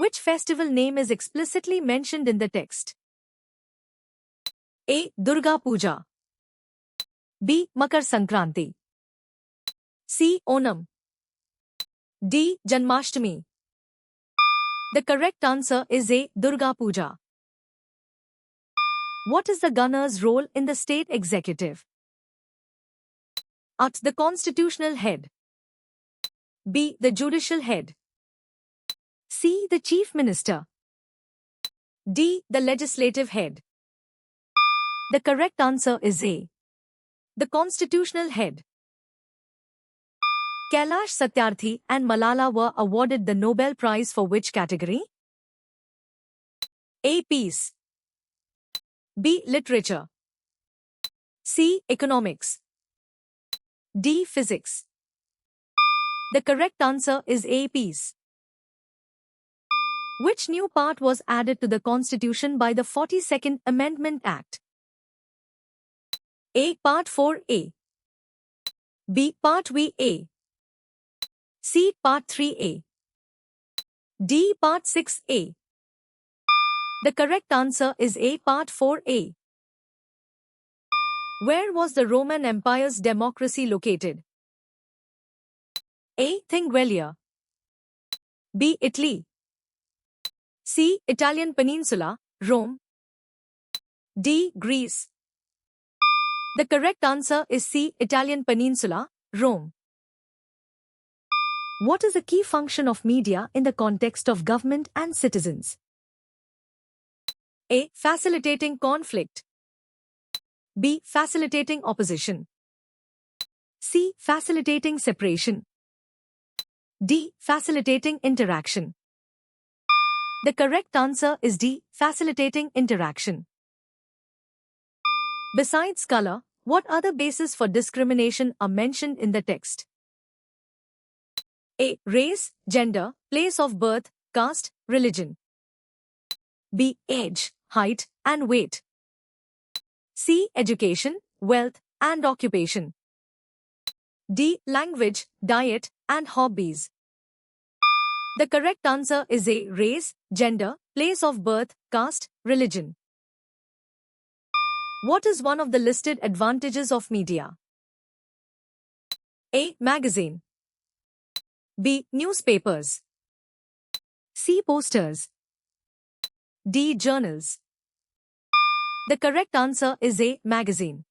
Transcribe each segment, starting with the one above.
Which festival name is explicitly mentioned in the text? A. Durga Puja. B. Makar Sankranti. C. Onam. D. Janmashtami. The correct answer is A. Durga Puja. What is the governor's role in the state executive? A. The constitutional head. B. The judicial head. C. The chief minister. D. The legislative head. The correct answer is A. The constitutional head. Kailash Satyarthi and Malala were awarded the Nobel Prize for which category? A. Peace. B. Literature. C. Economics. D. Physics. The correct answer is A. Peace. Which new part was added to the Constitution by the 42nd Amendment Act? A. Part 4A. B. Part VA. C. Part 3A. D. Part 6A. The correct answer is A. Part 4A. Where was the Roman Empire's democracy located? A. Thingvellia. B. Italy. C. Italian Peninsula, Rome. D. Greece. The correct answer is C. Italian Peninsula, Rome. What is the key function of media in the context of government and citizens? A. Facilitating conflict. B. Facilitating opposition. C. Facilitating separation. D. Facilitating interaction. The correct answer is D. Facilitating interaction. Besides color, what other bases for discrimination are mentioned in the text? A. Race, gender, place of birth, caste, religion. B. Age, height, and weight. C. Education, wealth, and occupation. D. Language, diet, and hobbies. The correct answer is A. Race, gender, place of birth, caste, religion. What is one of the listed advantages of media? A. Magazine. B. Newspapers. C. Posters. D. Journals. The correct answer is A. Magazine.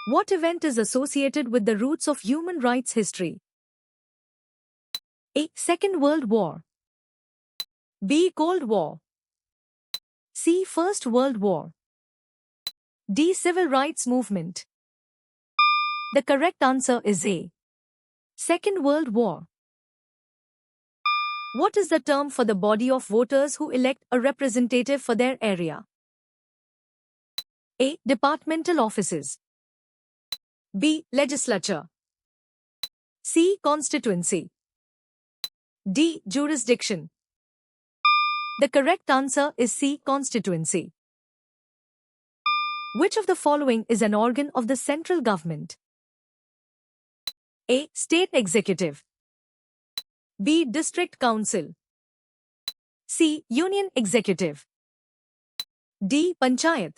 What event is associated with the roots of human rights history? A. Second World War. B. Cold War. C. First World War. D. Civil Rights Movement. The correct answer is A. Second World War. What is the term for the body of voters who elect a representative for their area? A. Departmental offices. B. Legislature. C. Constituency. D. Jurisdiction. The correct answer is C. Constituency. Which of the following is an organ of the central government? A. State Executive. B. District Council. C. Union Executive. D. Panchayat.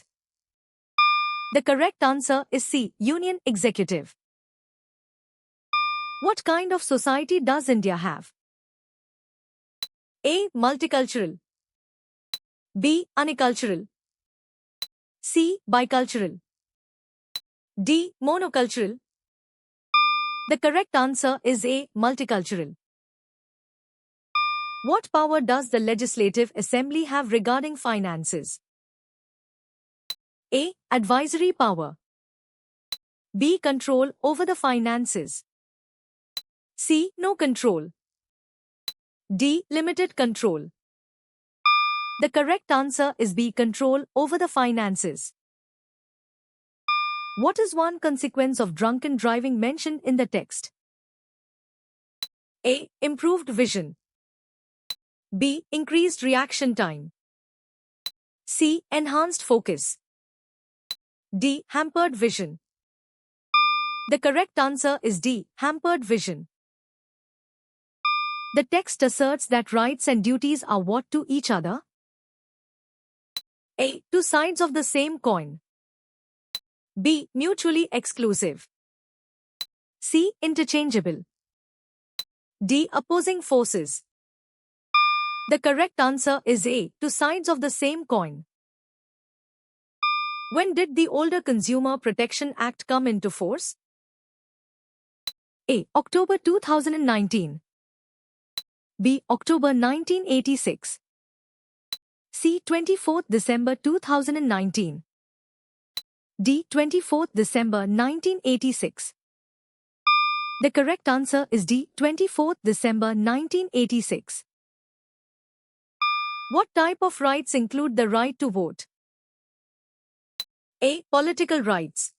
The correct answer is C. Union Executive. What kind of society does India have? A. Multicultural. B. Unicultural. C. Bicultural. D. Monocultural. The correct answer is A. Multicultural. What power does the Legislative Assembly have regarding finances? A. Advisory power. B. Control over the finances. C. No control. D. Limited control. The correct answer is B. Control over the finances. What is one consequence of drunken driving mentioned in the text? A. Improved vision. B. Increased reaction time. C. Enhanced focus. D. Hampered vision. The correct answer is D. Hampered vision. The text asserts that rights and duties are what to each other? A. Two sides of the same coin. B. Mutually exclusive. C. Interchangeable. D. Opposing forces. The correct answer is A. Two sides of the same coin. When did the Older Consumer Protection Act come into force? A. October 2019. B. October 1986. C. 24th December 2019. D. 24th December 1986. The correct answer is D. 24th December 1986. What type of rights include the right to vote? A. Political rights.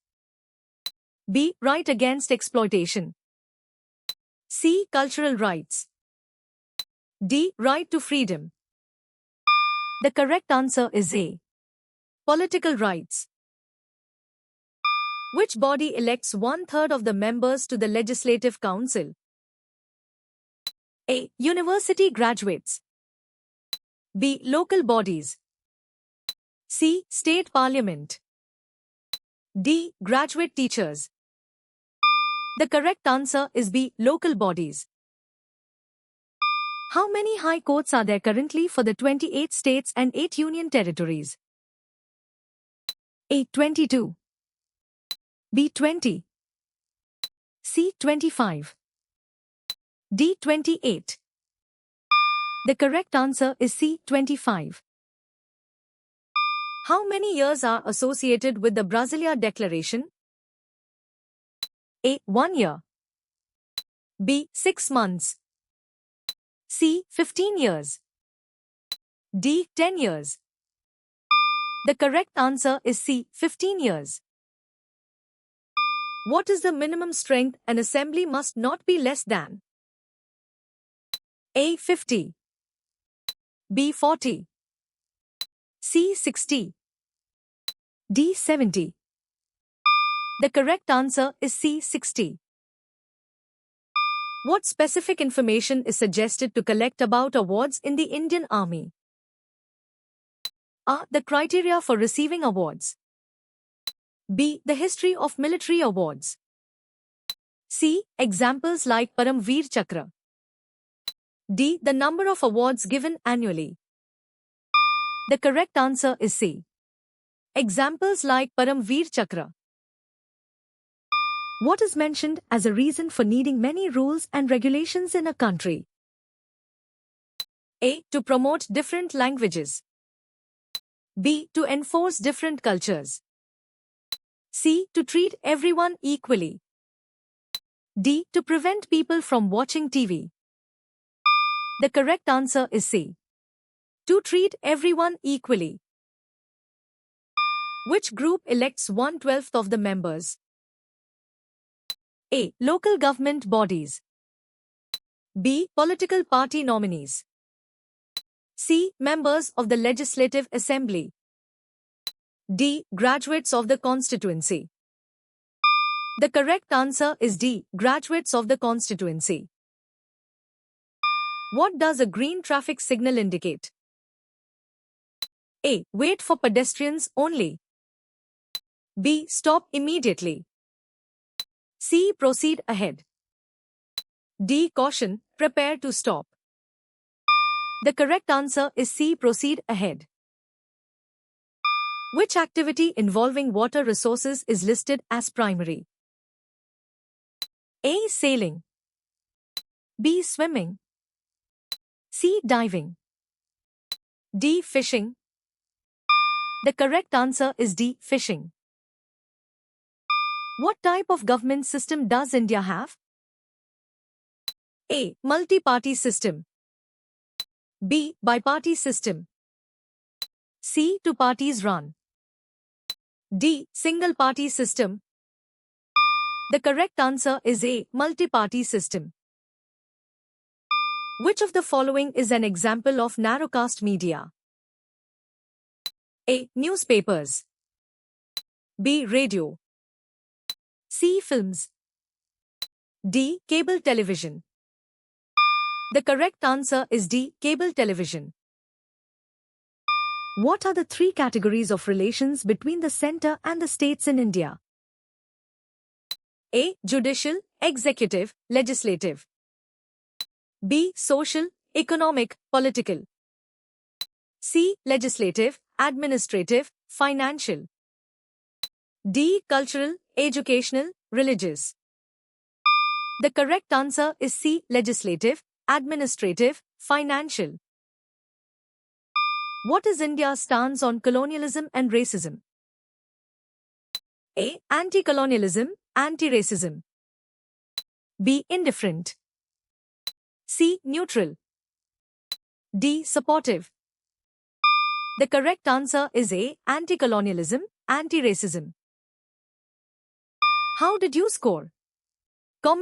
B. Right against exploitation. C. Cultural rights. D. Right to freedom. The correct answer is A. Political rights. Which body elects 1/3 of the members to the Legislative Council? A. University graduates. B. Local bodies. C. State Parliament. D. Graduate teachers. The correct answer is B. Local bodies. How many high courts are there currently for the 28 states and 8 union territories? A. 22. B. 20. C. 25. D. 28. The correct answer is C. 25. How many years are associated with the Brasilia Declaration? A. 1 year. B. 6 months. C. 15 years. D. 10 years. The correct answer is C. 15 years. What is the minimum strength an assembly must not be less than? A. 50. B. 40. C. 60. D. 70. The correct answer is C. 60. What specific information is suggested to collect about awards in the Indian Army? A. The criteria for receiving awards. B. The history of military awards. C. Examples like Param Veer Chakra. D. The number of awards given annually. The correct answer is C. Examples like Param Veer Chakra. What is mentioned as a reason for needing many rules and regulations in a country? A. To promote different languages. B. To enforce different cultures. C. To treat everyone equally. D. To prevent people from watching TV. The correct answer is C. To treat everyone equally. Which group elects 1/12 of the members? A. Local government bodies. B. Political party nominees. C. Members of the Legislative Assembly. D. Graduates of the constituency. The correct answer is D. Graduates of the constituency. What does a green traffic signal indicate? A. Wait for pedestrians only. B. Stop immediately. C. Proceed ahead. D. Caution, prepare to stop. The correct answer is C. Proceed ahead. Which activity involving water resources is listed as primary? A. Sailing. B. Swimming. C. Diving. D. Fishing. The correct answer is D. Fishing. What type of government system does India have? A. Multi-party system. B. Biparty system. C. Two parties run. D. Single-party system. The correct answer is A. Multi-party system. Which of the following is an example of narrowcast media? A. Newspapers. B. Radio. C. Films. D. Cable television. The correct answer is D. Cable television. What are the three categories of relations between the center and the states in India? A. Judicial, executive, legislative. B. Social, economic, political. C. Legislative, administrative, financial. D. Cultural, educational, religious. The correct answer is C. Legislative, administrative, financial. What is India's stance on colonialism and racism? A. Anti-colonialism, anti-racism. B. Indifferent. C. Neutral. D. Supportive. The correct answer is A. Anti-colonialism, anti-racism. How did you score?